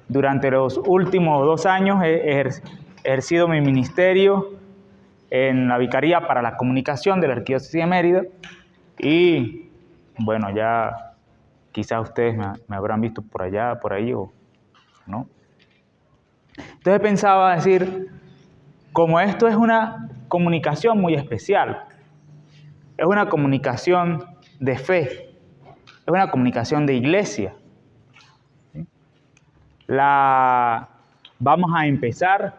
Durante los últimos 2 años he ejercido mi ministerio en la Vicaría para la Comunicación de la Arquidiócesis de Mérida y, bueno, ya quizás ustedes me habrán visto por allá, por ahí, o no. Entonces pensaba decir, como esto es una comunicación muy especial, es una comunicación de fe, es una comunicación de iglesia. Vamos a empezar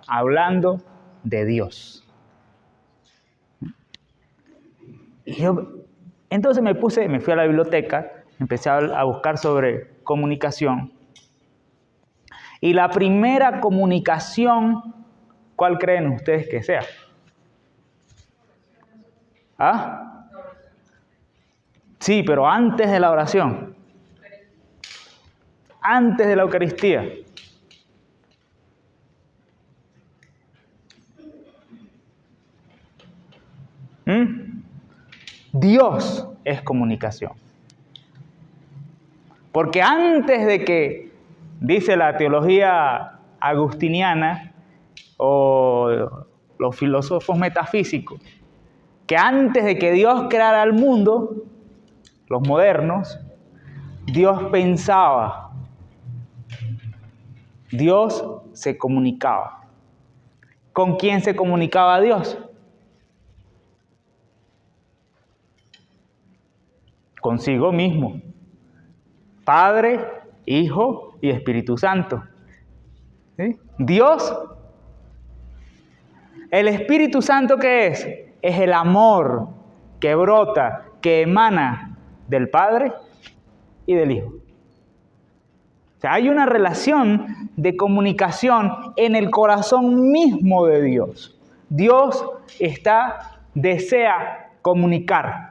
hablando de Dios. Entonces me fui a la biblioteca, empecé a buscar sobre comunicación. Y la primera comunicación, ¿cuál creen ustedes que sea? ¿Ah? Sí, pero antes de la oración. Antes de la Eucaristía. Dios es comunicación. Porque antes de que, dice la teología agustiniana o los filósofos metafísicos, que antes de que Dios creara el mundo, los modernos, Dios pensaba, Dios se comunicaba. ¿Con quién se comunicaba Dios? Consigo mismo. Padre, Hijo y Espíritu Santo. ¿Sí? Dios, el Espíritu Santo, ¿qué es? Es el amor que brota, que emana del Padre y del Hijo. O sea, hay una relación de comunicación en el corazón mismo de Dios. Dios desea comunicar.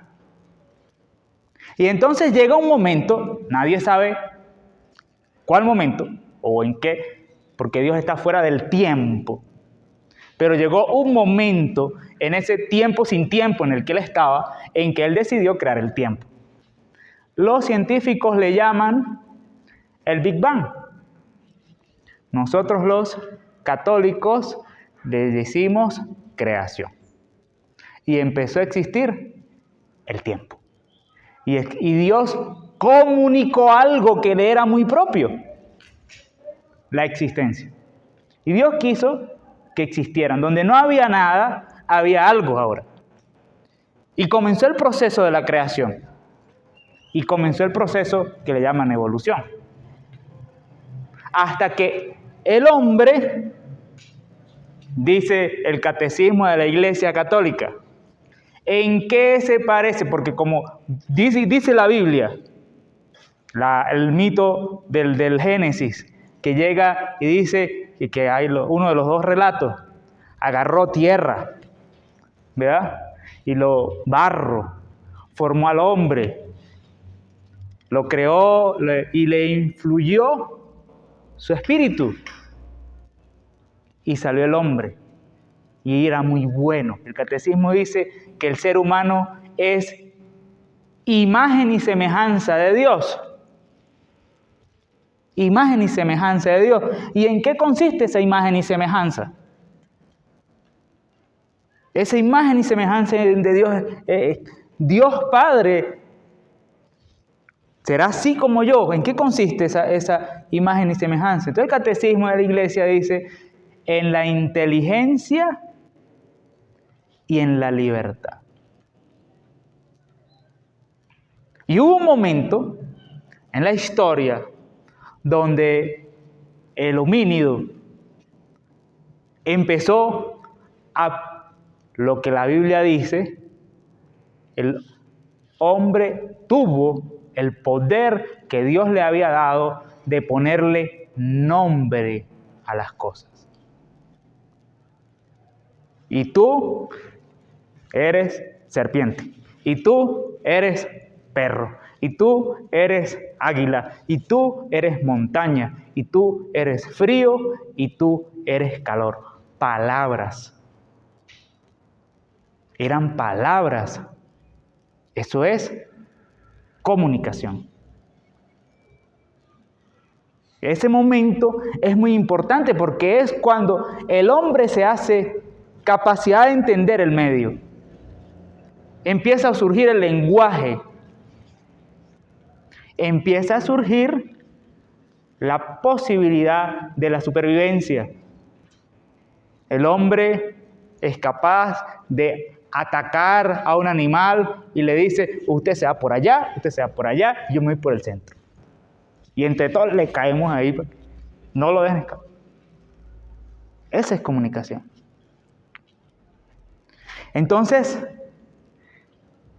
Y entonces llega un momento, nadie sabe cuál momento o en qué, porque Dios está fuera del tiempo. Pero llegó un momento en ese tiempo sin tiempo en el que Él estaba, en que Él decidió crear el tiempo. Los científicos le llaman el Big Bang. Nosotros los católicos le decimos creación. Y empezó a existir el tiempo. Y Dios comunicó algo que le era muy propio, la existencia. Y Dios quiso que existieran. Donde no había nada, había algo ahora. Y comenzó el proceso de la creación. Y comenzó el proceso que le llaman evolución. Hasta que el hombre, dice el catecismo de la Iglesia Católica, ¿en qué se parece? Porque como dice la Biblia, el mito del Génesis, que llega y dice, y que hay uno de los dos relatos, agarró tierra, ¿verdad? Y lo barro, formó al hombre, lo creó y le influyó su espíritu. Y salió el hombre. Y era muy bueno. El catecismo dice que el ser humano es imagen y semejanza de Dios. Imagen y semejanza de Dios. ¿Y en qué consiste esa imagen y semejanza? Esa imagen y semejanza de Dios, Dios Padre, ¿será así como yo? ¿En qué consiste esa imagen y semejanza? Entonces el catecismo de la Iglesia dice, en la inteligencia y en la libertad. Y hubo un momento en la historia donde el homínido empezó a lo que la Biblia dice, el hombre tuvo el poder que Dios le había dado de ponerle nombre a las cosas. Y tú eres serpiente, y tú eres perro, y tú eres águila, y tú eres montaña, y tú eres frío, y tú eres calor. Palabras. Eran palabras. Eso es comunicación. Ese momento es muy importante porque es cuando el hombre se hace capacidad de entender el medio. Empieza a surgir el lenguaje. Empieza a surgir la posibilidad de la supervivencia. El hombre es capaz de atacar a un animal y le dice, usted se va por allá, usted se va por allá, yo me voy por el centro. Y entre todos le caemos ahí, no lo dejen escapar. Esa es comunicación. Entonces,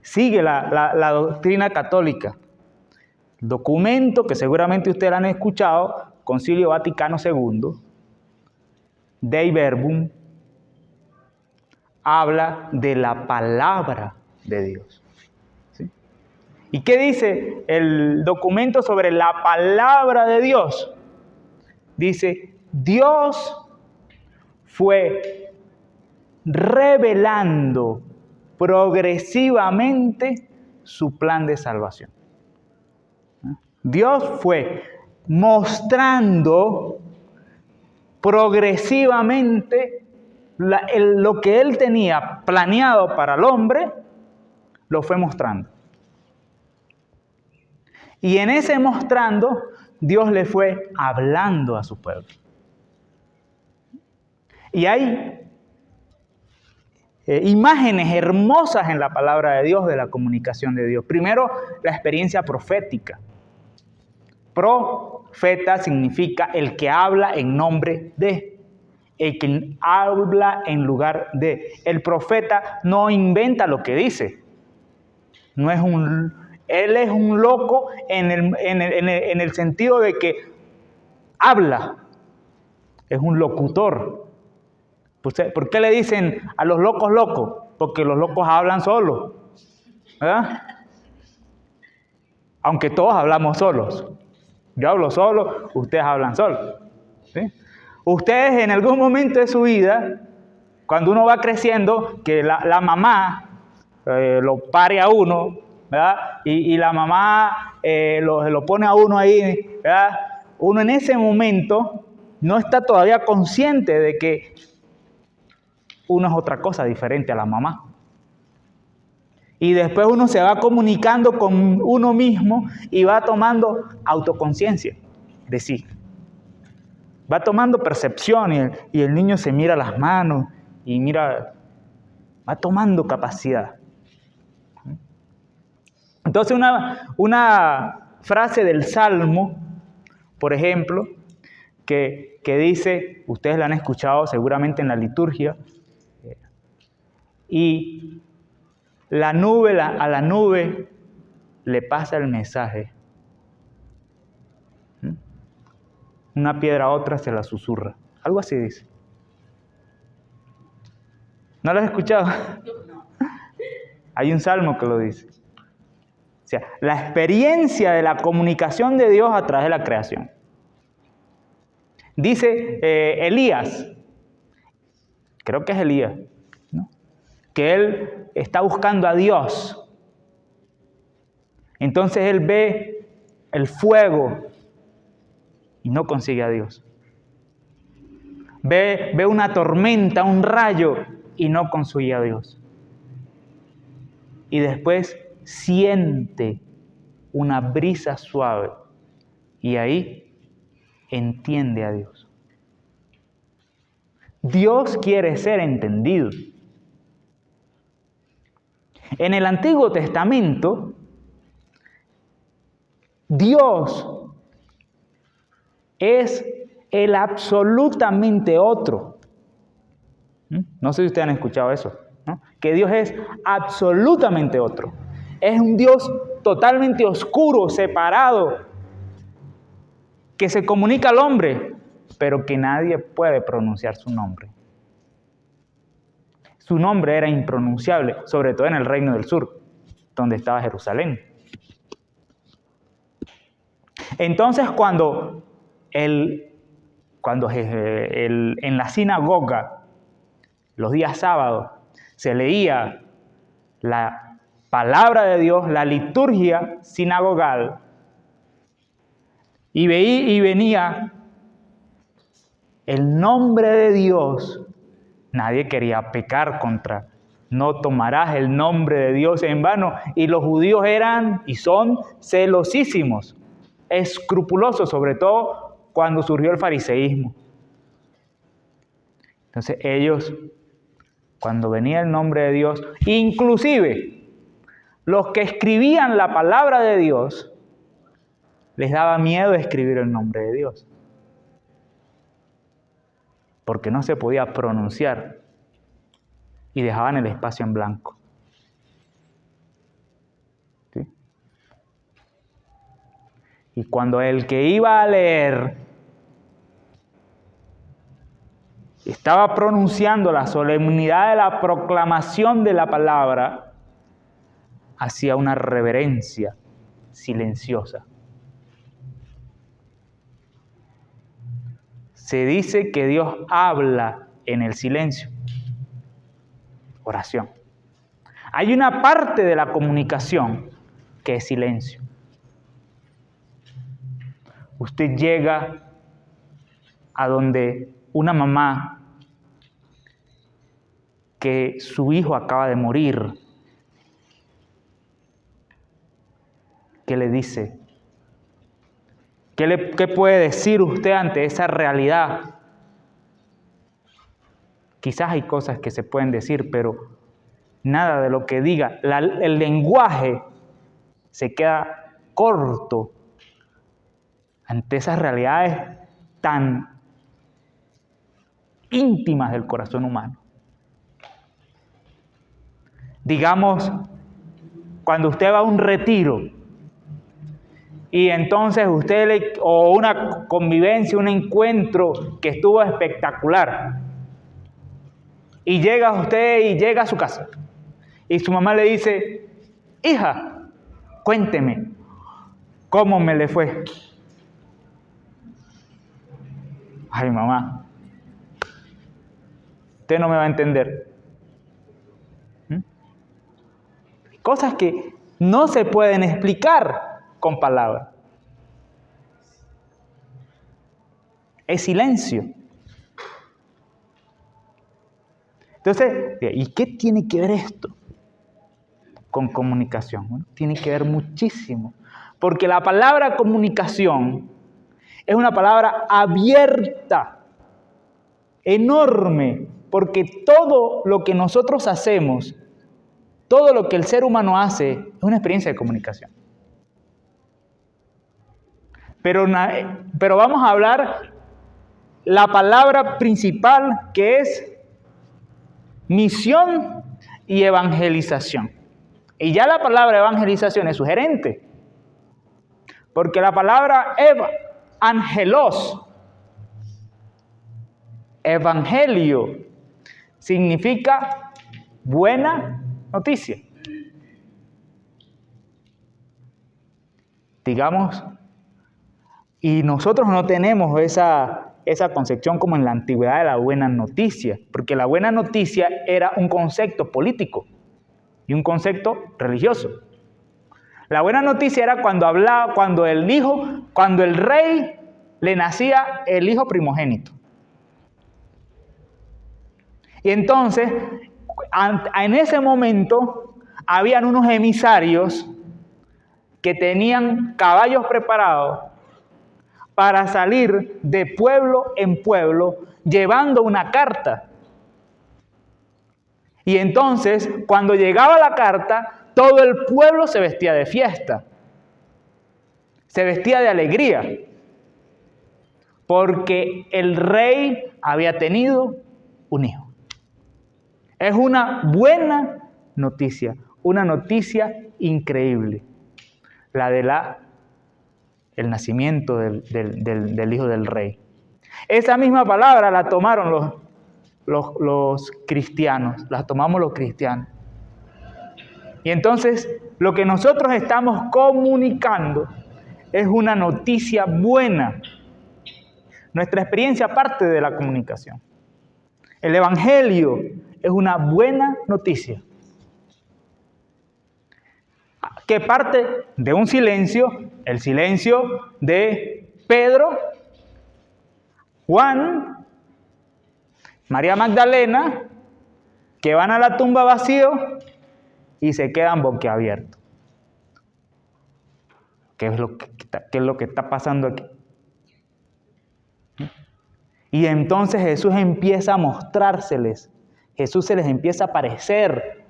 sigue la doctrina católica. Documento que seguramente ustedes han escuchado, Concilio Vaticano II, Dei Verbum, habla de la palabra de Dios. ¿Sí? ¿Y qué dice el documento sobre la palabra de Dios? Dice, Dios fue revelando progresivamente su plan de salvación. Dios fue mostrando progresivamente lo que Él tenía planeado para el hombre, lo fue mostrando. Y en ese mostrando, Dios le fue hablando a su pueblo. Y hay imágenes hermosas en la palabra de Dios, de la comunicación de Dios. Primero, la experiencia profética. Profeta significa el que habla en nombre de, el que habla en lugar de. El profeta no inventa lo que dice. Él es un loco en el sentido de que habla. Es un locutor. ¿Por qué le dicen a los locos locos? Porque los locos hablan solos, ¿verdad? Aunque todos hablamos solos. Yo hablo solo, ustedes hablan solos. ¿Sí? Ustedes en algún momento de su vida, cuando uno va creciendo, que la mamá lo pare a uno, ¿verdad? Y la mamá lo pone a uno ahí, ¿verdad? Uno en ese momento no está todavía consciente de que uno es otra cosa diferente a la mamá. Y después uno se va comunicando con uno mismo y va tomando autoconciencia de sí. Va tomando percepción y el niño se mira las manos y va tomando capacidad. Entonces una frase del Salmo, por ejemplo, que dice, ustedes la han escuchado seguramente en la liturgia, y a la nube le pasa el mensaje. Una piedra a otra se la susurra. Algo así dice. ¿No lo has escuchado? Hay un salmo que lo dice. O sea, la experiencia de la comunicación de Dios a través de la creación. Dice Elías, creo que es Elías, ¿no? Que él está buscando a Dios. Entonces él ve el fuego y no consigue a Dios. Ve una tormenta, un rayo y no consigue a Dios. Y después siente una brisa suave y ahí entiende a Dios. Dios quiere ser entendido. En el Antiguo Testamento, Dios es el absolutamente otro. No sé si ustedes han escuchado eso, ¿no? Que Dios es absolutamente otro. Es un Dios totalmente oscuro, separado, que se comunica al hombre, pero que nadie puede pronunciar su nombre. Su nombre era impronunciable, sobre todo en el Reino del Sur, donde estaba Jerusalén. Entonces, cuando en la sinagoga, los días sábados, se leía la palabra de Dios, la liturgia sinagogal, y venía el nombre de Dios. Nadie quería pecar contra, no tomarás el nombre de Dios en vano. Y los judíos eran y son celosísimos, escrupulosos, sobre todo cuando surgió el fariseísmo. Entonces ellos, cuando venía el nombre de Dios, inclusive los que escribían la palabra de Dios, les daba miedo escribir el nombre de Dios, porque no se podía pronunciar y dejaban el espacio en blanco. ¿Sí? Y cuando el que iba a leer estaba pronunciando la solemnidad de la proclamación de la palabra, hacía una reverencia silenciosa. Se dice que Dios habla en el silencio. Oración. Hay una parte de la comunicación que es silencio. Usted llega a donde una mamá que su hijo acaba de morir, ¿qué le dice? ¿Qué puede decir usted ante esa realidad? Quizás hay cosas que se pueden decir, pero nada de lo que diga. El lenguaje se queda corto ante esas realidades tan íntimas del corazón humano. Digamos, cuando usted va a un retiro y entonces o una convivencia, un encuentro que estuvo espectacular, y llega a su casa y su mamá le dice: hija, cuénteme cómo me le fue. Ay, mamá, usted no me va a entender. Cosas que no se pueden explicar con palabras. Es silencio. Entonces, ¿y qué tiene que ver esto con comunicación? Bueno, tiene que ver muchísimo, porque la palabra comunicación es una palabra abierta, enorme, porque todo lo que nosotros hacemos, todo lo que el ser humano hace, es una experiencia de comunicación. Pero vamos a hablar la palabra principal, que es misión y evangelización. Y ya la palabra evangelización es sugerente, porque la palabra angelos, evangelio, significa buena noticia. Digamos, y nosotros no tenemos esa concepción como en la antigüedad de la buena noticia, porque la buena noticia era un concepto político y un concepto religioso. La buena noticia era cuando el rey le nacía el hijo primogénito. Y entonces, en ese momento, habían unos emisarios que tenían caballos preparados para salir de pueblo en pueblo llevando una carta. Y entonces, cuando llegaba la carta, todo el pueblo se vestía de fiesta, se vestía de alegría, porque el rey había tenido un hijo. Es una buena noticia, una noticia increíble, la de el nacimiento del hijo del rey. Esa misma palabra la tomaron los cristianos, la tomamos los cristianos. Y entonces lo que nosotros estamos comunicando es una noticia buena. Nuestra experiencia parte de la comunicación. El evangelio es una buena noticia que parte de un silencio, el silencio de Pedro, Juan, María Magdalena, que van a la tumba vacío y se quedan boquiabiertos. ¿Qué es lo que está pasando aquí? Y entonces Jesús empieza a mostrárseles. Jesús se les empieza a aparecer.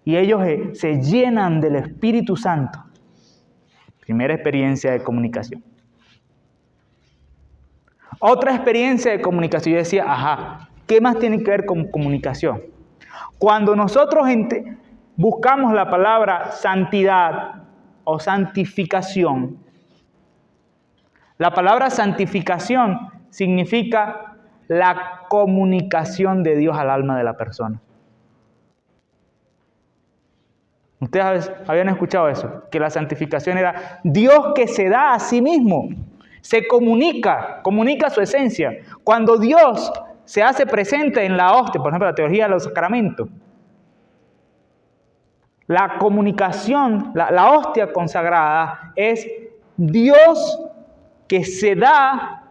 Y ellos se llenan del Espíritu Santo. Primera experiencia de comunicación. Otra experiencia de comunicación. Yo decía, ¿qué más tiene que ver con comunicación? Cuando nosotros buscamos la palabra santidad o santificación, la palabra santificación significa la comunicación de Dios al alma de la persona. Ustedes habían escuchado eso, que la santificación era Dios que se da a sí mismo, se comunica su esencia. Cuando Dios se hace presente en la hostia, por ejemplo, la teología de los sacramentos, la comunicación, la hostia consagrada es Dios que se da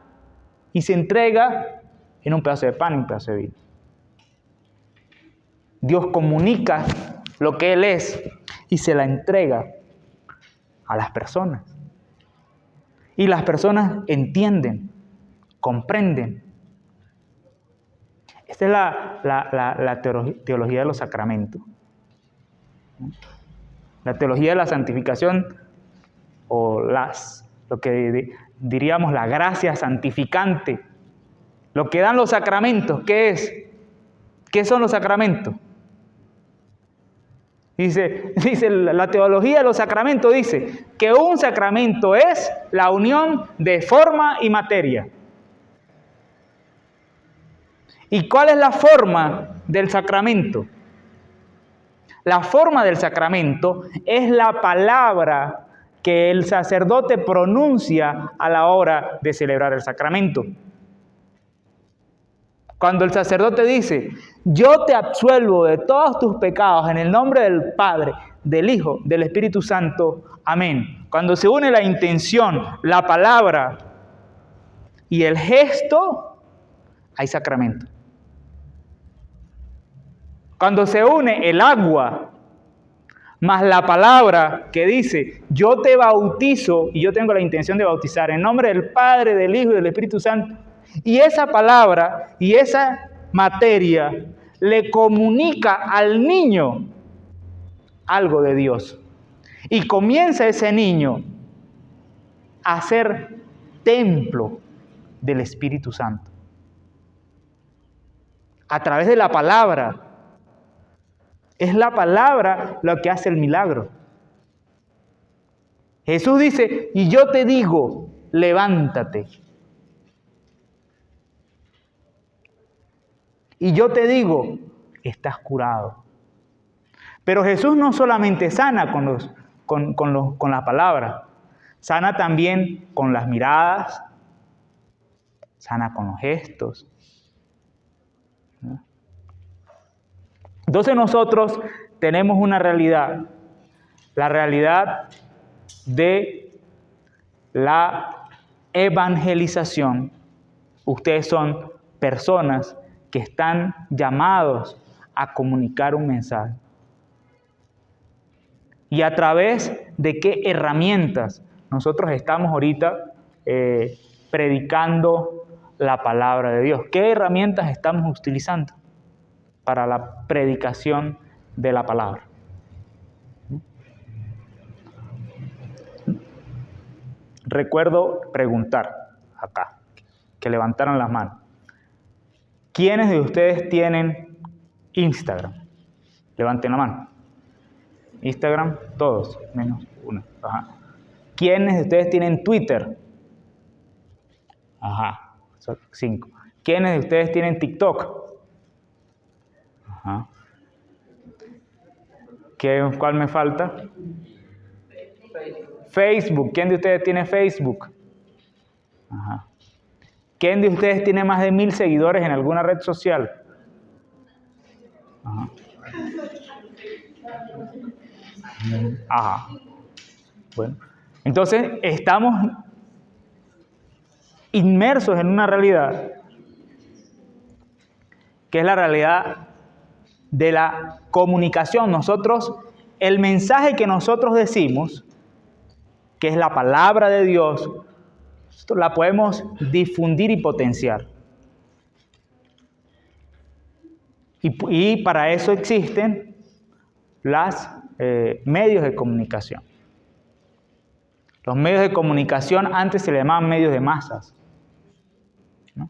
y se entrega en un pedazo de pan y un pedazo de vino. Dios comunica lo que Él es y se la entrega a las personas. Y las personas entienden, comprenden. Esta es la teología de los sacramentos. La teología de la santificación o lo que diríamos la gracia santificante. Lo que dan los sacramentos, ¿qué es? ¿Qué son los sacramentos? Dice la teología de los sacramentos, dice que un sacramento es la unión de forma y materia. ¿Y cuál es la forma del sacramento? La forma del sacramento es la palabra que el sacerdote pronuncia a la hora de celebrar el sacramento. Cuando el sacerdote dice, yo te absuelvo de todos tus pecados en el nombre del Padre, del Hijo, del Espíritu Santo. Amén. Cuando se une la intención, la palabra y el gesto, hay sacramento. Cuando se une el agua más la palabra que dice, yo te bautizo y yo tengo la intención de bautizar en nombre del Padre, del Hijo y del Espíritu Santo, y esa palabra y esa materia le comunica al niño algo de Dios. Y comienza ese niño a ser templo del Espíritu Santo. A través de la palabra. Es la palabra lo que hace el milagro. Jesús dice, y yo te digo, levántate. Y yo te digo, estás curado. Pero Jesús no solamente sana con la palabra, sana también con las miradas, sana con los gestos. Entonces nosotros tenemos una realidad, la realidad de la evangelización. Ustedes son personas que están llamados a comunicar un mensaje. ¿Y a través de qué herramientas nosotros estamos ahorita predicando la palabra de Dios? ¿Qué herramientas estamos utilizando para la predicación de la palabra? Recuerdo preguntar acá, que levantaron las manos. ¿Quiénes de ustedes tienen Instagram? Levanten la mano. Instagram, todos, menos uno. Ajá. ¿Quiénes de ustedes tienen Twitter? Ajá, son 5. ¿Quiénes de ustedes tienen TikTok? Ajá. ¿Cuál me falta? Facebook. ¿Quién de ustedes tiene Facebook? Ajá. ¿Quién de ustedes tiene más de 1000 seguidores en alguna red social? Ajá. Ajá. Bueno, entonces estamos inmersos en una realidad que es la realidad de la comunicación. El mensaje que nosotros decimos, que es la palabra de Dios, la podemos difundir y potenciar. Y para eso existen los medios de comunicación. Los medios de comunicación antes se le llamaban medios de masas, ¿no?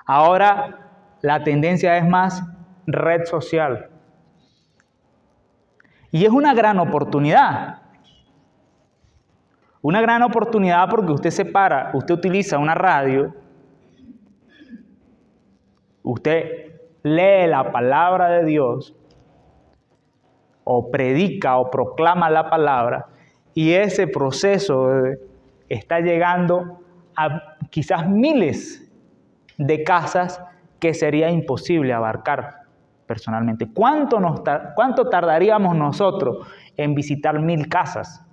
Ahora la tendencia es más red social. Y es una gran oportunidad. Una gran oportunidad porque usted utiliza una radio, usted lee la palabra de Dios, o predica o proclama la palabra, y ese proceso está llegando a quizás miles de casas que sería imposible abarcar personalmente. ¿Cuánto tardaríamos nosotros en visitar 1000 casas?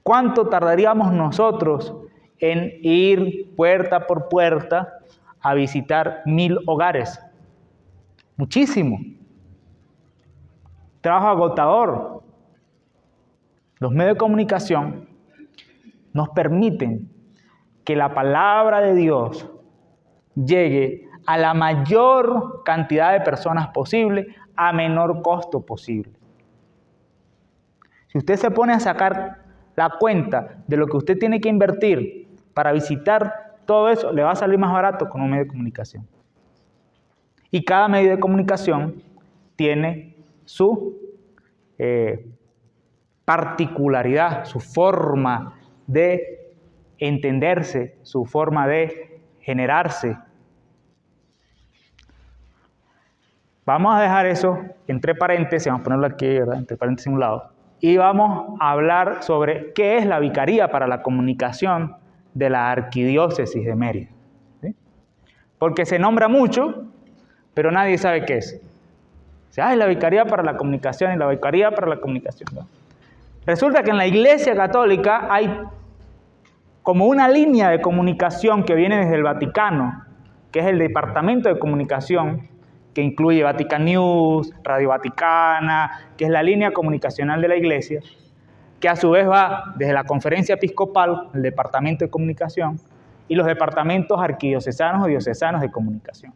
¿Cuánto tardaríamos nosotros en ir puerta por puerta a visitar 1000 hogares? Muchísimo. Trabajo agotador. Los medios de comunicación nos permiten que la palabra de Dios llegue a la mayor cantidad de personas posible, a menor costo posible. Si usted se pone a sacar la cuenta de lo que usted tiene que invertir para visitar todo eso, le va a salir más barato con un medio de comunicación. Y cada medio de comunicación tiene su particularidad, su forma de entenderse, su forma de generarse. Vamos a dejar eso entre paréntesis, vamos a ponerlo aquí, ¿verdad? Entre paréntesis a un lado. Y vamos a hablar sobre qué es la Vicaría para la Comunicación de la Arquidiócesis de Mérida. ¿Sí? Porque se nombra mucho, pero nadie sabe qué es. O sea, la Vicaría para la Comunicación y la Vicaría para la Comunicación, ¿no? Resulta que en la Iglesia Católica hay como una línea de comunicación que viene desde el Vaticano, que es el Departamento de Comunicación, que incluye Vatican News, Radio Vaticana, que es la línea comunicacional de la Iglesia, que a su vez va desde la Conferencia Episcopal, el Departamento de Comunicación, y los departamentos arquidiocesanos o diocesanos de comunicación.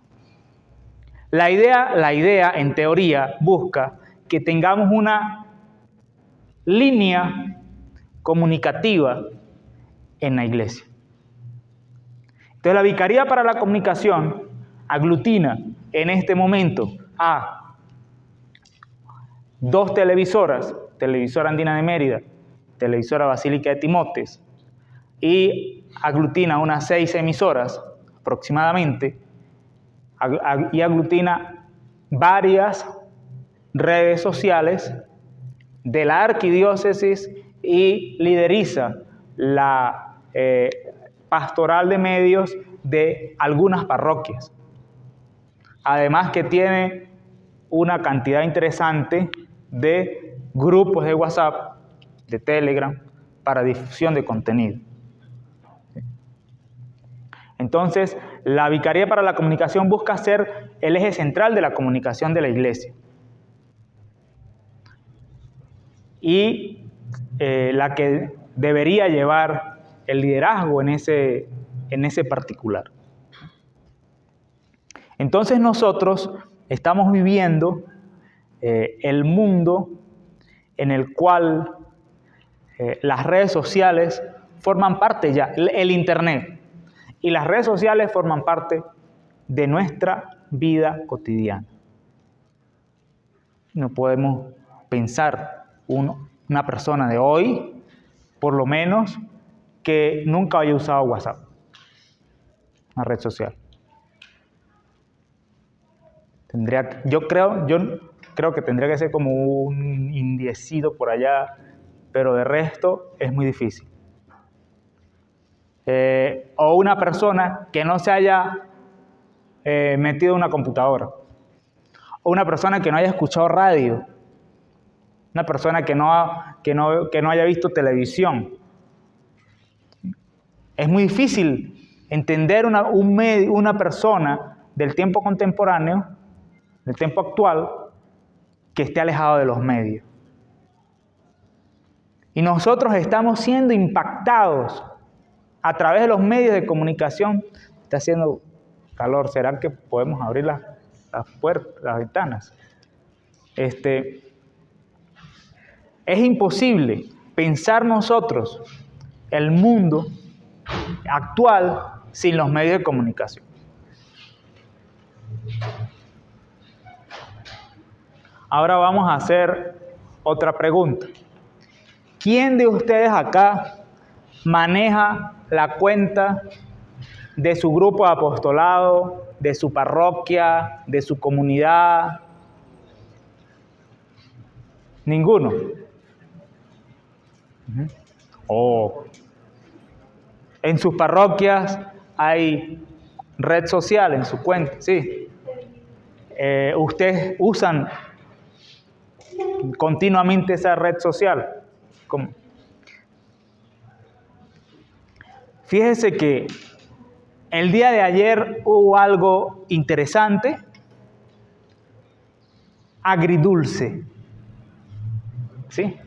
La idea, en teoría, busca que tengamos una línea comunicativa en la Iglesia. Entonces, la Vicaría para la Comunicación aglutina en este momento a 2 televisoras, Televisora Andina de Mérida, Televisora Basílica de Timotes, y aglutina unas 6 emisoras aproximadamente, y aglutina varias redes sociales de la arquidiócesis y lideriza la pastoral de medios de algunas parroquias. Además que tiene una cantidad interesante de grupos de WhatsApp, de Telegram, para difusión de contenido. Entonces, la Vicaría para la Comunicación busca ser el eje central de la comunicación de la Iglesia. Y la que debería llevar el liderazgo en ese particular. Entonces nosotros estamos viviendo el mundo en el cual las redes sociales forman parte ya, el Internet y las redes sociales forman parte de nuestra vida cotidiana. No podemos pensar una persona de hoy, por lo menos, que nunca haya usado WhatsApp, una red social. Yo creo que tendría que ser como un indiecido por allá, pero de resto es muy difícil. O una persona que no se haya metido en una computadora, o una persona que no haya escuchado radio, una persona que no haya visto televisión. Es muy difícil entender una persona del tiempo contemporáneo, del tiempo actual, que esté alejado de los medios. Y nosotros estamos siendo impactados a través de los medios de comunicación. Está haciendo calor, ¿será que podemos abrir las puertas, las ventanas? Es imposible pensar nosotros el mundo actual sin los medios de comunicación. Ahora vamos a hacer otra pregunta. ¿Quién de ustedes acá maneja la cuenta de su grupo de apostolado, de su parroquia, de su comunidad? Ninguno. Oh. En sus parroquias hay red social en su cuenta, sí. Ustedes usan continuamente esa red social. ¿Cómo? Fíjese que el día de ayer hubo algo interesante, agridulce. ¿Sí?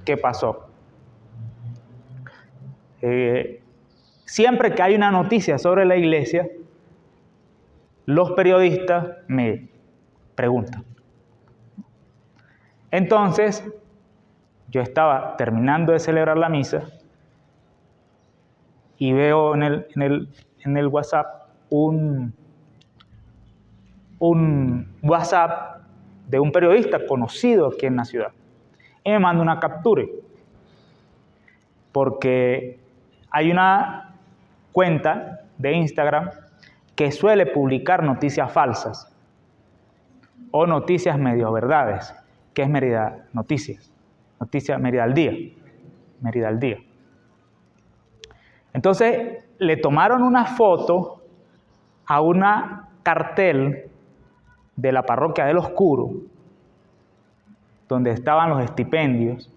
¿Qué pasó? Siempre que hay una noticia sobre la iglesia, los periodistas me preguntan. Entonces, yo estaba terminando de celebrar la misa y veo en el WhatsApp un WhatsApp de un periodista conocido aquí en la ciudad. Y me manda una captura. Porque hay una cuenta de Instagram que suele publicar noticias falsas o noticias medio verdades, que es Mérida Noticias, Mérida al Día. Mérida al Día. Entonces, le tomaron una foto a una cartel de la parroquia del Oscuro, donde estaban los estipendios,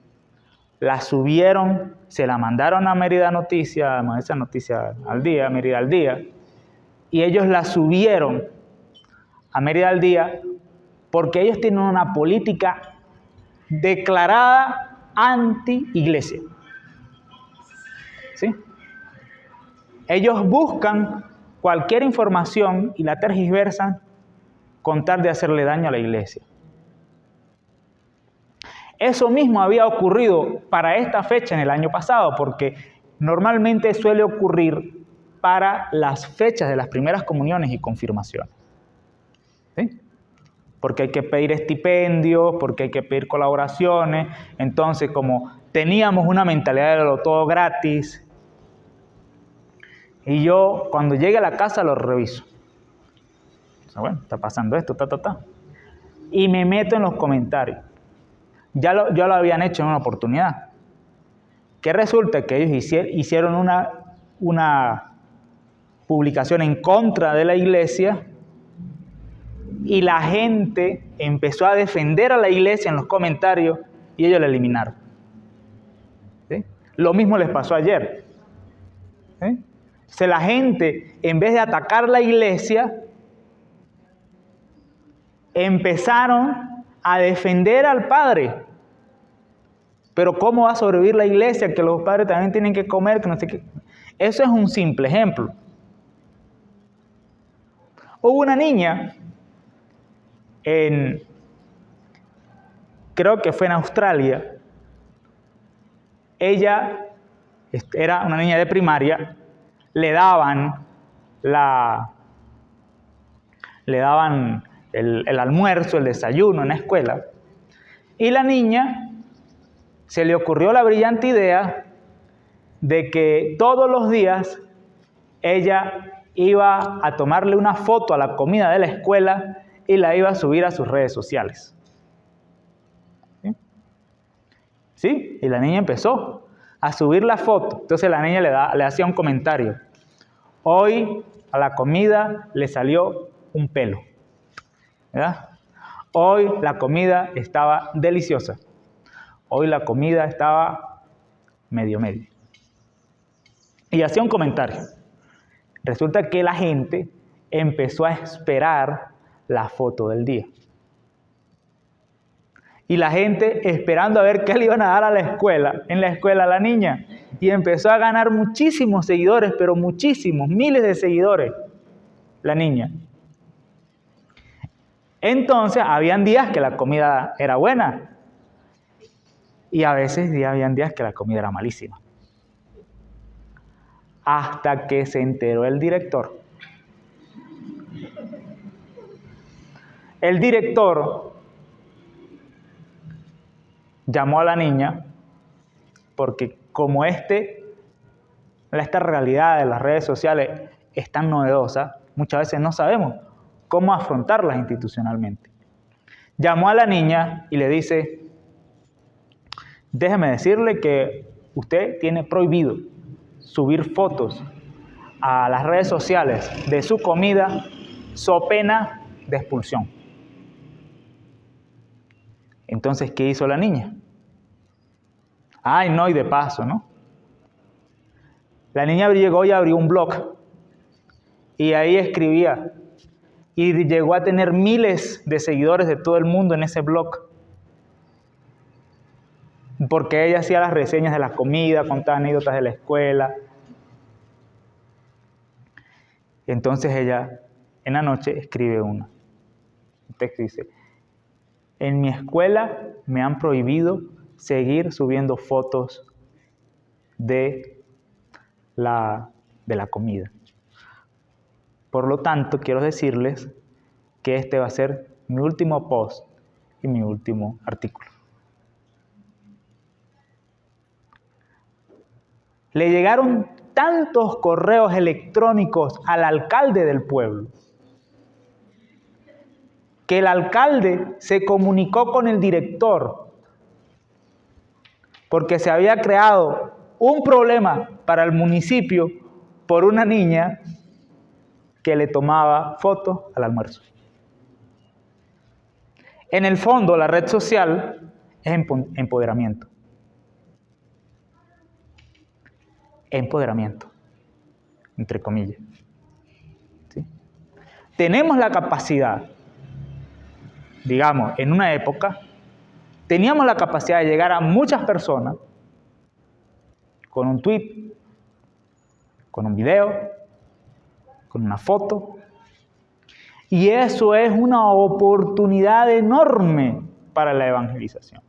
la subieron, se la mandaron a Mérida Noticias, esa noticia al día, Mérida al Día, y ellos la subieron a Mérida al Día porque ellos tienen una política declarada anti-iglesia. ¿Sí? Ellos buscan cualquier información y la tergiversan con tal de hacerle daño a la iglesia. Eso mismo había ocurrido para esta fecha en el año pasado, porque normalmente suele ocurrir para las fechas de las primeras comuniones y confirmaciones. ¿Sí? Porque hay que pedir estipendios, porque hay que pedir colaboraciones. Entonces, como teníamos una mentalidad de lo todo gratis, y yo cuando llegue a la casa lo reviso. O sea, bueno, está pasando esto, y me meto en los comentarios. Ya lo habían hecho en una oportunidad. Que resulta que ellos hicieron una publicación en contra de la iglesia y la gente empezó a defender a la iglesia en los comentarios y ellos la eliminaron. ¿Sí? Lo mismo les pasó ayer. ¿Sí? O sea, la gente, en vez de atacar la iglesia, empezaron a defender al padre. Pero ¿cómo va a sobrevivir la iglesia? Que los padres también tienen que comer, que no sé qué. Eso es un simple ejemplo. Hubo una niña, creo que fue en Australia. Ella era una niña de primaria, le daban el almuerzo, el desayuno en la escuela, y la niña se le ocurrió la brillante idea de que todos los días ella iba a tomarle una foto a la comida de la escuela y la iba a subir a sus redes sociales. ¿Sí? ¿Sí? Y la niña empezó a subir la foto. Entonces la niña le hacía un comentario. Hoy a la comida le salió un pelo. ¿Verdad? Hoy la comida estaba deliciosa. Hoy la comida estaba medio. y hacía un comentario. Resulta que la gente empezó a esperar la foto del día. Y la gente esperando a ver qué le iban a dar a la escuela, en la escuela a la niña. Y empezó a ganar muchísimos seguidores, pero muchísimos, miles de seguidores, la niña. Entonces, habían días que la comida era buena. Y a veces habían días que la comida era malísima. Hasta que se enteró el director. El director llamó a la niña porque como esta realidad de las redes sociales es tan novedosa, muchas veces no sabemos cómo afrontarlas institucionalmente. Llamó a la niña y le dice, déjeme decirle que usted tiene prohibido subir fotos a las redes sociales de su comida so pena de expulsión. Entonces, ¿qué hizo la niña? Ay, no, y de paso, ¿no? La niña llegó y abrió un blog y ahí escribía y llegó a tener miles de seguidores de todo el mundo en ese blog porque ella hacía las reseñas de la comida, contaba anécdotas de la escuela. Entonces ella en la noche escribe un texto y dice, en mi escuela me han prohibido seguir subiendo fotos de la comida. Por lo tanto, quiero decirles que este va a ser mi último post y mi último artículo. Le llegaron tantos correos electrónicos al alcalde del pueblo que el alcalde se comunicó con el director porque se había creado un problema para el municipio por una niña que le tomaba fotos al almuerzo. En el fondo, la red social es empoderamiento. Empoderamiento, entre comillas. ¿Sí? Tenemos la capacidad, digamos, en una época, teníamos la capacidad de llegar a muchas personas con un tweet, con un video, con una foto. Y eso es una oportunidad enorme para la evangelización.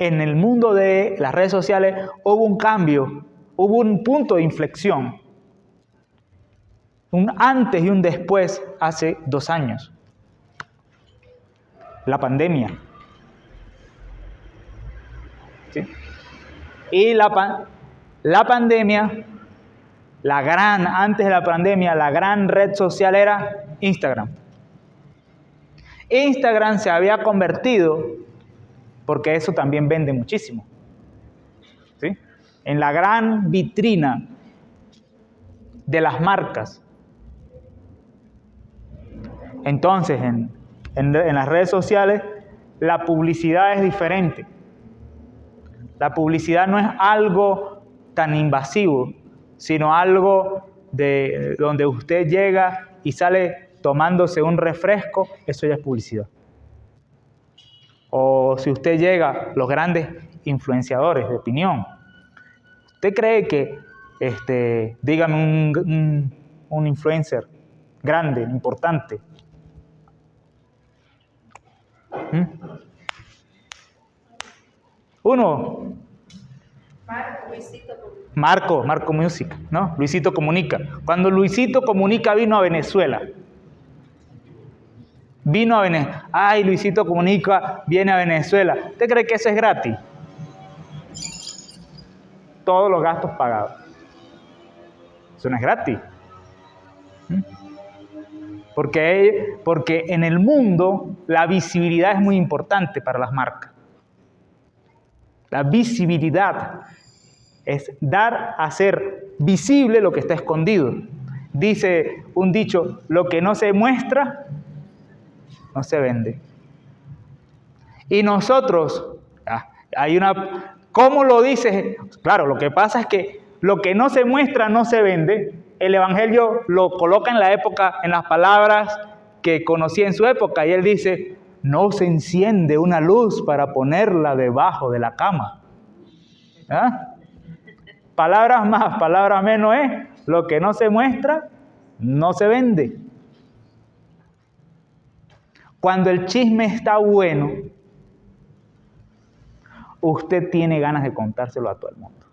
En el mundo de las redes sociales hubo un cambio, hubo un punto de inflexión. Un antes y un después hace 2 años. La pandemia. ¿Sí? Y la pandemia, antes de la pandemia, la gran red social era Instagram. Instagram se había convertido, porque eso también vende muchísimo, ¿sí?, en la gran vitrina de las marcas. Entonces, en las redes sociales, la publicidad es diferente. La publicidad no es algo tan invasivo, sino algo de donde usted llega y sale tomándose un refresco, eso ya es publicidad. O si usted llega, los grandes influenciadores de opinión. ¿Usted cree que, dígame un influencer grande, importante? Uno. Marco Music, ¿no? Luisito Comunica. Cuando Luisito Comunica vino a Venezuela. Ay, Luisito Comunica viene a Venezuela. ¿Usted cree que eso es gratis? Todos los gastos pagados. Eso no es gratis. Porque en el mundo la visibilidad es muy importante para las marcas. La visibilidad es dar a ser visible lo que está escondido. Dice un dicho, lo que no se muestra, no se vende. Y nosotros, hay ¿Cómo lo dices? Claro, lo que pasa es que lo que no se muestra no se vende. El Evangelio lo coloca en la época, en las palabras que conocía en su época. Y él dice, no se enciende una luz para ponerla debajo de la cama. ¿Ah? Palabras más, palabras menos es, lo que no se muestra, no se vende. Cuando el chisme está bueno, usted tiene ganas de contárselo a todo el mundo.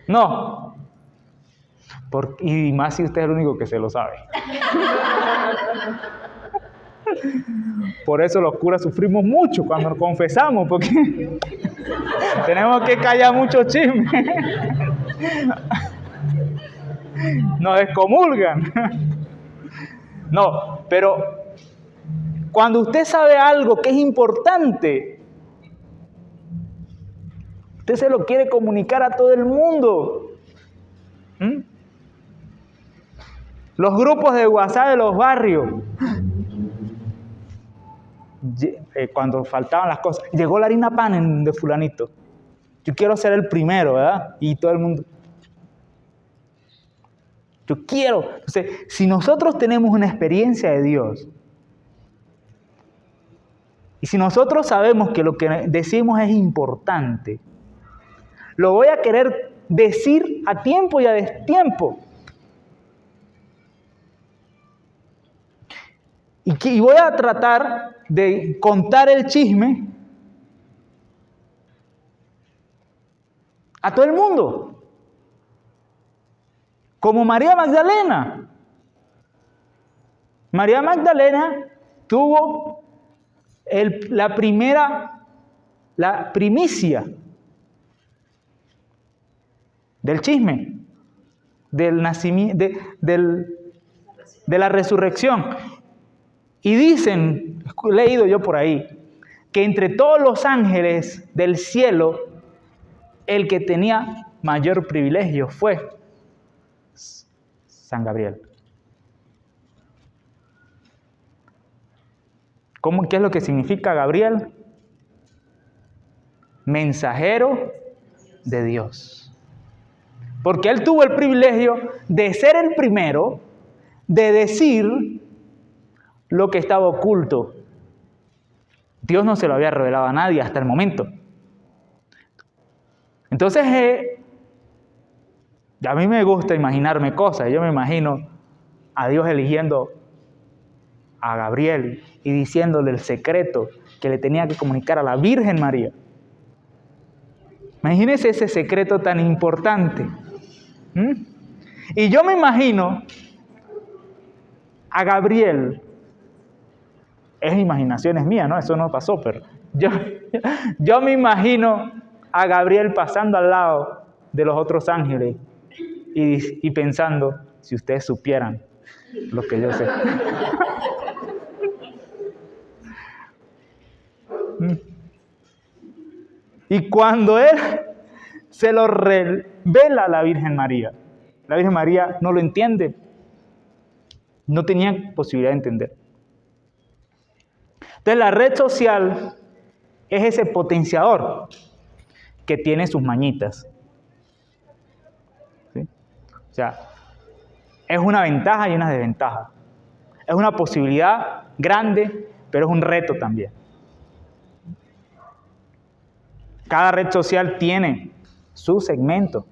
No. Y más si usted es el único que se lo sabe. Por eso los curas sufrimos mucho cuando nos confesamos, porque tenemos que callar mucho chisme. Nos excomulgan. No, pero cuando usted sabe algo que es importante, usted se lo quiere comunicar a todo el mundo. Los grupos de WhatsApp de los barrios. Cuando faltaban las cosas. Llegó la harina pan de fulanito. Yo quiero ser el primero, ¿verdad? Y todo el mundo. Yo quiero. Entonces, si nosotros tenemos una experiencia de Dios, y si nosotros sabemos que lo que decimos es importante, lo voy a querer decir a tiempo y a destiempo. Y voy a tratar de contar el chisme a todo el mundo. Como María Magdalena. María Magdalena tuvo la primicia del chisme, del nacimiento, de la resurrección. Y dicen, he leído yo por ahí, que entre todos los ángeles del cielo, el que tenía mayor privilegio fue San Gabriel. ¿Qué es lo que significa Gabriel? Mensajero de Dios. Porque él tuvo el privilegio de ser el primero, de decir lo que estaba oculto. Dios no se lo había revelado a nadie hasta el momento. Entonces, a mí me gusta imaginarme cosas. Yo me imagino a Dios eligiendo a Gabriel y diciéndole el secreto que le tenía que comunicar a la Virgen María. Imagínense ese secreto tan importante. Y yo me imagino a Gabriel, es imaginaciones mías, ¿no? Eso no pasó, pero yo me imagino a Gabriel pasando al lado de los otros ángeles y pensando, si ustedes supieran lo que yo sé. Y cuando él se lo revela a la Virgen María no lo entiende. No tenía posibilidad de entender. Entonces la red social es ese potenciador que tiene sus mañitas. ¿Sí? O sea, es una ventaja y una desventaja. Es una posibilidad grande, pero es un reto también. Cada red social tiene su segmento.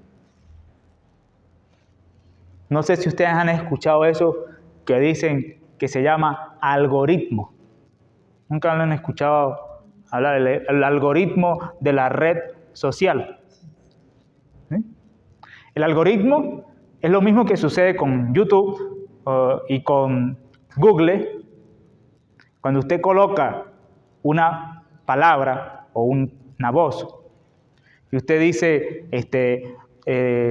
No sé si ustedes han escuchado eso que dicen que se llama algoritmo. Nunca lo han escuchado hablar del algoritmo de la red social. ¿Sí? El algoritmo es lo mismo que sucede con YouTube y con Google. Cuando usted coloca una palabra o una voz y usted dice,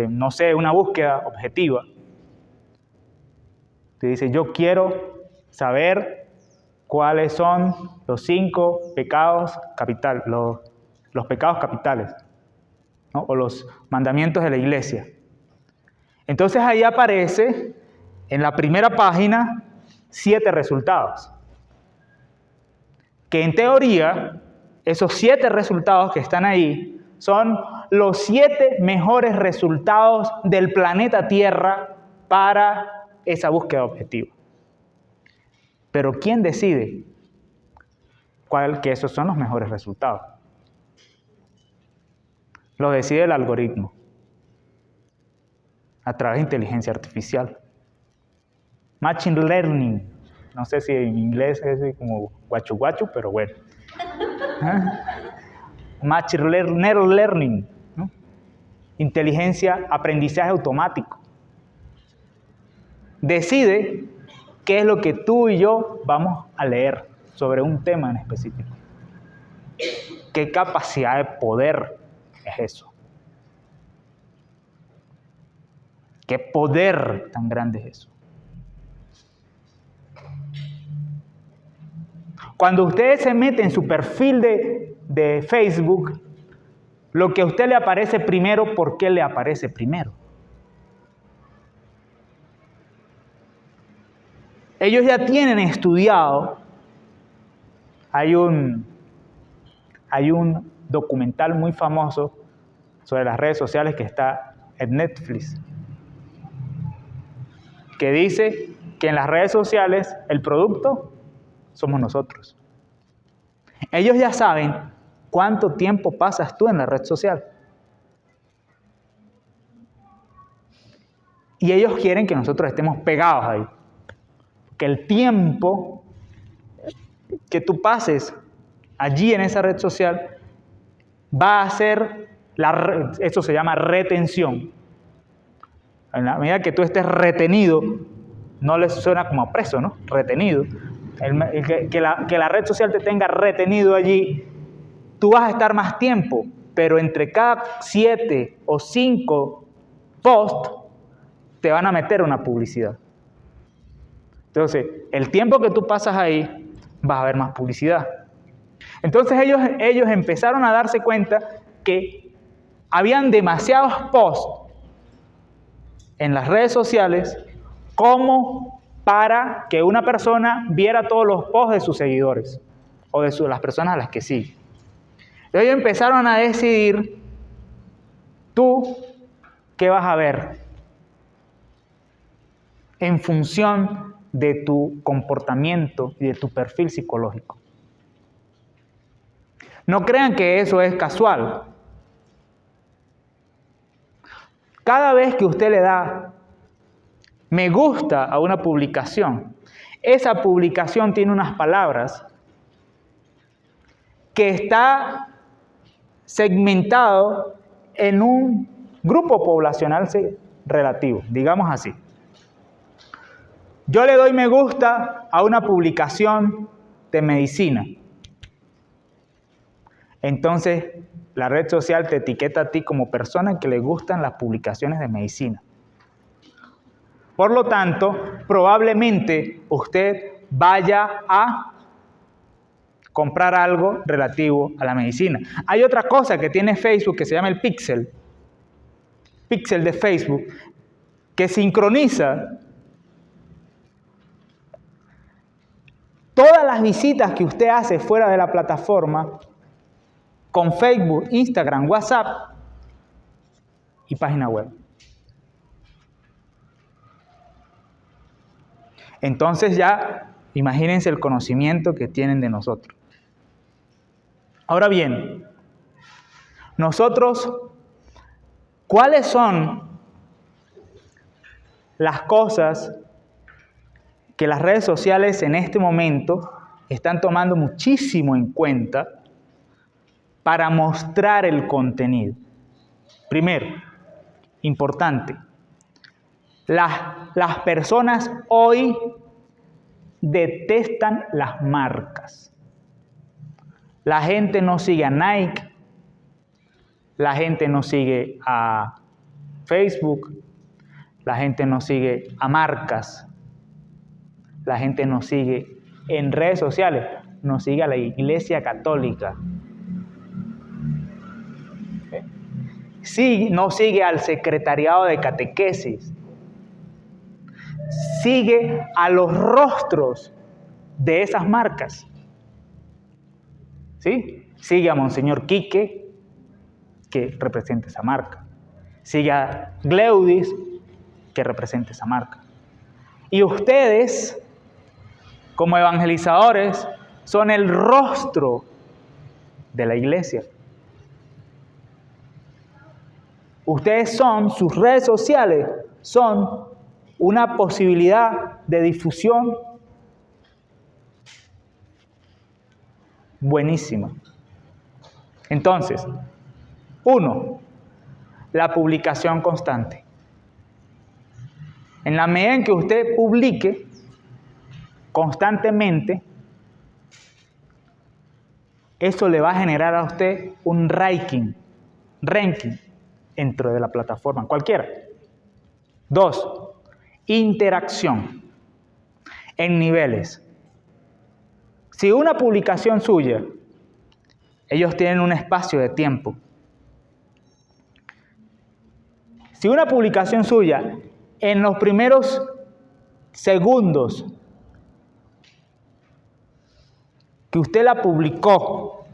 no sé, una búsqueda objetiva. Usted dice, yo quiero saber cuáles son los 5 pecados capitales, los pecados capitales, ¿no? O los mandamientos de la iglesia. Entonces ahí aparece en la primera página 7 resultados. que en teoría esos 7 resultados que están ahí son los 7 mejores resultados del planeta Tierra para esa búsqueda objetiva. Pero ¿quién decide que esos son los mejores resultados? Lo decide el algoritmo a través de inteligencia artificial. Machine Learning. No sé si en inglés es como guachu guachu, pero bueno. Machine Learning, ¿no? Inteligencia, aprendizaje automático. Decide qué es lo que tú y yo vamos a leer sobre un tema en específico. ¿Qué capacidad de poder es eso? ¿Qué poder tan grande es eso? Cuando usted se mete en su perfil de Facebook, lo que a usted le aparece primero, ¿por qué le aparece primero? Ellos ya tienen estudiado, hay un documental muy famoso sobre las redes sociales que está en Netflix, que dice que en las redes sociales el producto somos nosotros. Ellos ya saben cuánto tiempo pasas tú en la red social. Y ellos quieren que nosotros estemos pegados ahí. Que el tiempo que tú pases allí en esa red social va a ser, eso se llama retención. En la medida que tú estés retenido, no les suena como a preso, ¿no? Retenido. Que la red social te tenga retenido allí, tú vas a estar más tiempo, pero entre cada 7 o 5 posts te van a meter una publicidad. Entonces, el tiempo que tú pasas ahí, vas a ver más publicidad. Entonces ellos empezaron a darse cuenta que habían demasiados posts en las redes sociales como para que una persona viera todos los posts de sus seguidores o de las personas a las que sigue. Entonces ellos empezaron a decidir, tú, ¿qué vas a ver? En función de tu comportamiento y de tu perfil psicológico. No crean que eso es casual. Cada vez que usted le da me gusta a una publicación, esa publicación tiene unas palabras que está segmentado en un grupo poblacional relativo, digamos así. Yo le doy me gusta a una publicación de medicina. Entonces, la red social te etiqueta a ti como persona que le gustan las publicaciones de medicina. Por lo tanto, probablemente usted vaya a comprar algo relativo a la medicina. Hay otra cosa que tiene Facebook que se llama el píxel de Facebook, que sincroniza todas las visitas que usted hace fuera de la plataforma con Facebook, Instagram, WhatsApp y página web. Entonces ya imagínense el conocimiento que tienen de nosotros. Ahora bien, nosotros, ¿cuáles son las cosas que las redes sociales en este momento están tomando muchísimo en cuenta para mostrar el contenido? Primero, importante, las personas hoy detestan las marcas. La gente no sigue a Nike, la gente no sigue a Facebook, la gente no sigue a marcas, la gente no sigue en redes sociales, no sigue a la Iglesia Católica. Sí, no sigue al secretariado de catequesis. Sigue a los rostros de esas marcas. ¿sí? Sigue a Monseñor Quique, que representa esa marca. Sigue a Gleudis, que representa esa marca. Y ustedes, como evangelizadores, son el rostro de la iglesia. Ustedes son, sus redes sociales son una posibilidad de difusión buenísima. Entonces, 1, la publicación constante. En la medida en que usted publique constantemente, eso le va a generar a usted un ranking dentro de la plataforma, cualquiera. 2, interacción en niveles. Si una publicación suya, ellos tienen un espacio de tiempo. Si una publicación suya, en los primeros segundos que usted la publicó,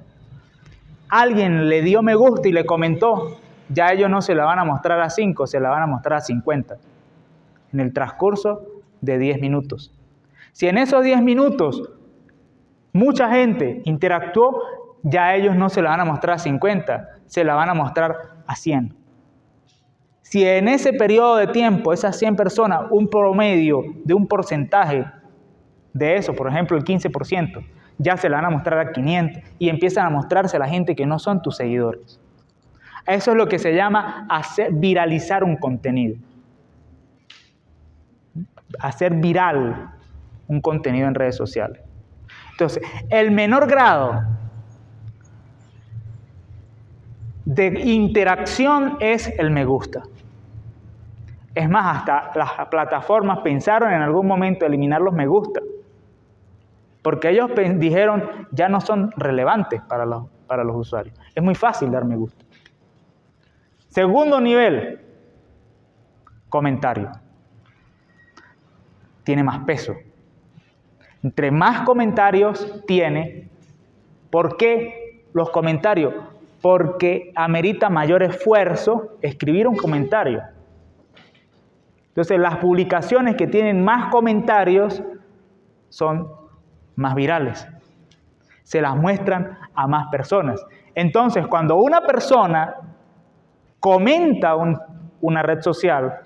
alguien le dio me gusta y le comentó, ya ellos no se la van a mostrar a 5, se la van a mostrar a 50 en el transcurso de 10 minutos. Si en esos 10 minutos mucha gente interactuó, ya ellos no se la van a mostrar a 50, se la van a mostrar a 100. Si en ese periodo de tiempo, esas 100 personas, un promedio de un porcentaje de eso, por ejemplo el 15%, ya se la van a mostrar a 500 y empiezan a mostrarse a la gente que no son tus seguidores. Eso es lo que se llama viralizar un contenido. Hacer viral un contenido en redes sociales. Entonces, el menor grado de interacción es el me gusta. Es más, hasta las plataformas pensaron en algún momento eliminar los me gusta, porque ellos dijeron ya no son relevantes para los usuarios. Es muy fácil dar me gusta. Segundo nivel, comentario. Tiene más peso. Entre más comentarios tiene, ¿por qué los comentarios? Porque amerita mayor esfuerzo escribir un comentario. Entonces, las publicaciones que tienen más comentarios son más virales. Se las muestran a más personas. Entonces, cuando una persona comenta una red social,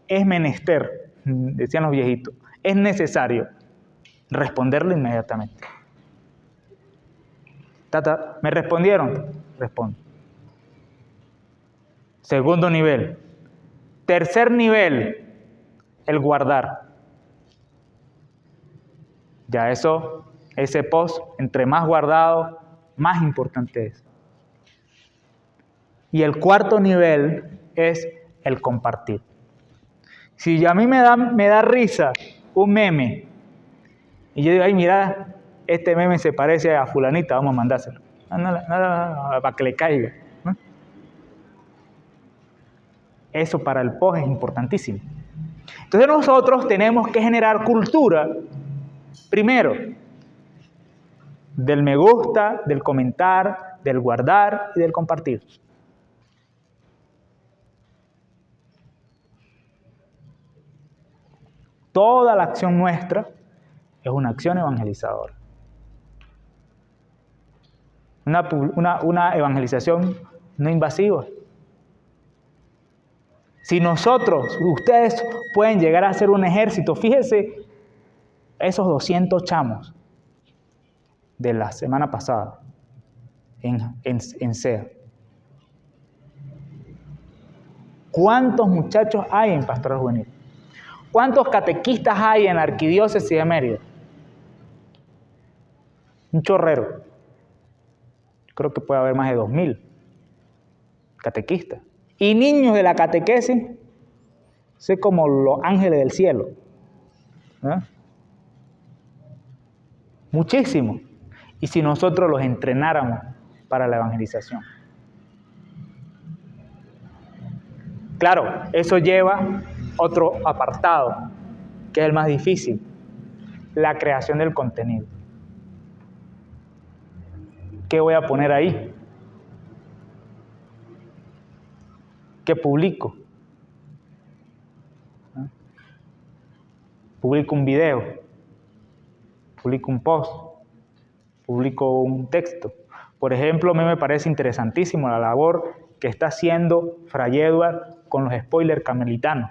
es menester, decían los viejitos, es necesario responderle inmediatamente. Tata, ¿me respondieron? Respondo. Segundo nivel. Tercer nivel, el guardar. Ya ese post, entre más guardado, más importante es. Y el cuarto nivel es el compartir. Si a mí me da risa un meme, y yo digo, ay, mira, este meme se parece a fulanita, vamos a mandárselo. No, para que le caiga, ¿no? Eso para el post es importantísimo. Entonces nosotros tenemos que generar cultura, primero, del me gusta, del comentar, del guardar y del compartir. Toda la acción nuestra es una acción evangelizadora. Una evangelización no invasiva. Si ustedes pueden llegar a ser un ejército, fíjense, esos 200 chamos de la semana pasada en SEA. ¿Cuántos muchachos hay en Pastoral Juvenil? ¿Cuántos catequistas hay en la Arquidiócesis de Mérida? Un chorrero. Creo que puede haber más de 2.000 catequistas. Y niños de la catequesis, sé como los ángeles del cielo. ¿Eh? Muchísimo. Y si nosotros los entrenáramos para la evangelización. Claro, eso lleva otro apartado, que es el más difícil, la creación del contenido. ¿Qué voy a poner ahí? ¿Qué publico? Publico un video, publico un post, publico un texto. Por ejemplo, a mí me parece interesantísimo la labor que está haciendo Fray Edward con los spoilers carmelitanos.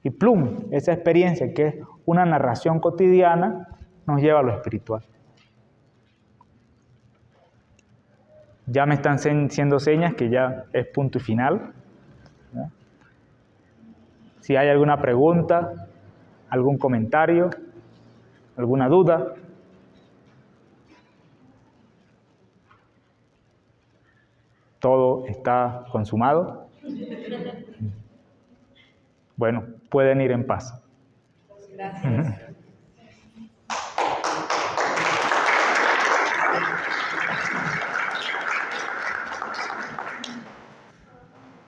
Y plum, esa experiencia que es una narración cotidiana nos lleva a lo espiritual. Ya me están haciendo señas que ya es punto y final. ¿No? Si hay alguna pregunta, algún comentario, alguna duda. Todo está consumado. Bueno, pueden ir en paz. Gracias.